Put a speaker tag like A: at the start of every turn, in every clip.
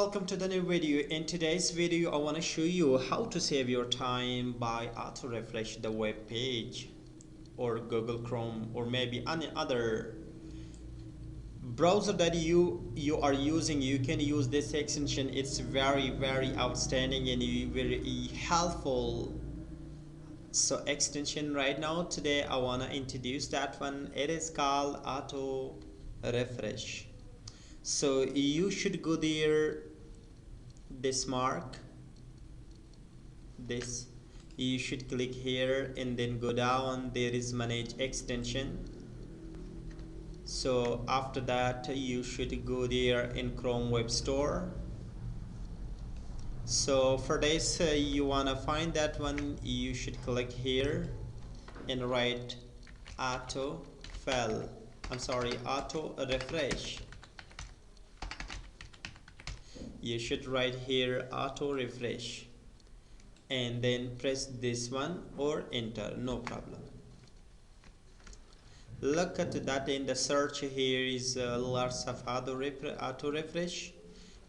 A: Welcome to the new video. In today's video I want to show you how to save your time by auto refresh the web page or Google Chrome or maybe any other browser that you are using. You can use this extension. It's very outstanding and very helpful extension. Right now today I want to introduce that one. It is called auto refresh. So you should go there, this mark, this, you should click here and then go down. There is manage extension. So after that you should go there in Chrome Web Store. So for this you want to find that one. You should click here and write auto refresh. You should write here auto refresh and then press this one or enter, no problem. Look at that in the search. Here is lots of auto refresh,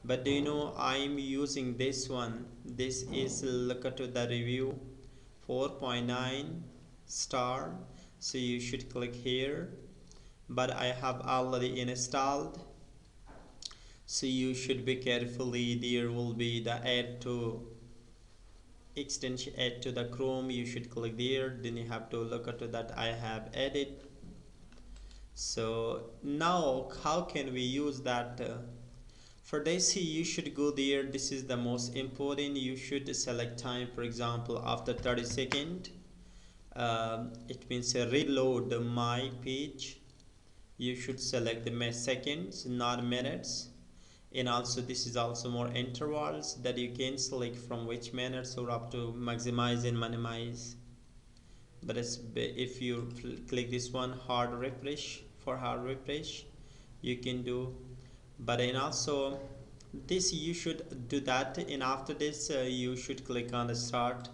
A: but do you know I'm using this one. This is, look at the review, 4.9 star. So you should click here, but I have already installed. So you should be carefully. There will be the add to extension, add to the Chrome. You should click there, then you have to look at that I have added. So now how can we use that? For this you should go there. This is the most important. You should select time, for example after 30 seconds. It means reload my page. You should select the seconds, not minutes. And also this is also more intervals that you can select from which minutes or up to maximize and minimize. But if you click this one, hard refresh, for hard refresh you can do. But then also this you should do that, and after this you should click on the start.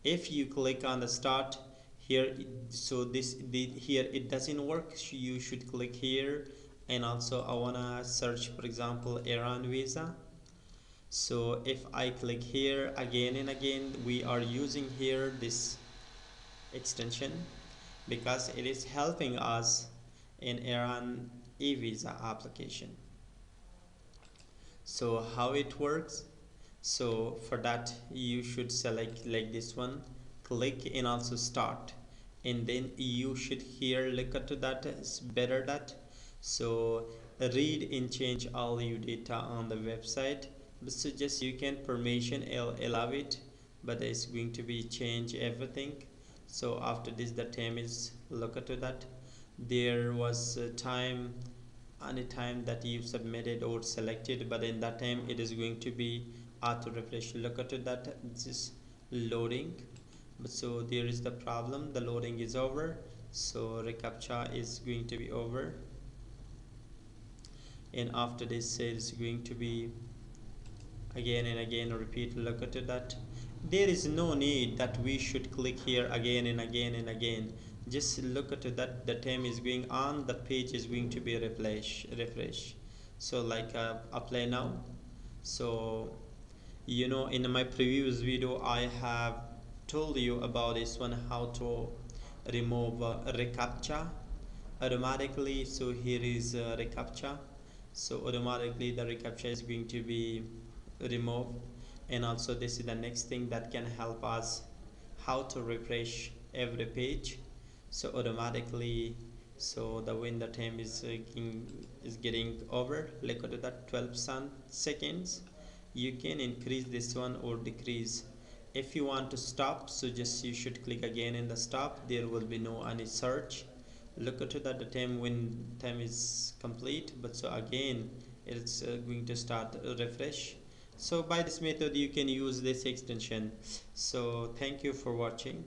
A: If you click on the start here, so here it doesn't work, you should click here. And also I wanna search, for example, Iran visa. So if I click here again and again, we are using here this extension because it is helping us in Iran e-visa application. So how it works? So for that you should select like this one, click and also start, and then you should here look at that. It's better that. So read and change all your data on the website. So just you can permission allow it, but it's going to be change everything. So after this the time is, look at that. There was a time, any time that you submitted or selected, but in that time it is going to be auto refresh. Look at that, this is loading. But so there is the problem, the loading is over. So reCAPTCHA is going to be over. And after this it is going to be again and again repeat. Look at that. There is no need that we should click here again and again and again. Just look at that. The time is going on, the page is going to be refresh. So like apply now. So you know, in my previous video I have told you about this one, how to remove reCAPTCHA automatically. So here is reCAPTCHA. So automatically the reCAPTCHA is going to be removed. And also this is the next thing that can help us how to refresh every page. So automatically, so the when the time is getting over, look at that, 12 seconds. You can increase this one or decrease. If you want to stop, so just you should click again in the stop. There will be no any search. Look at that, the time when time is complete, but so again it's going to start refresh. So by this method you can use this extension. So thank you for watching.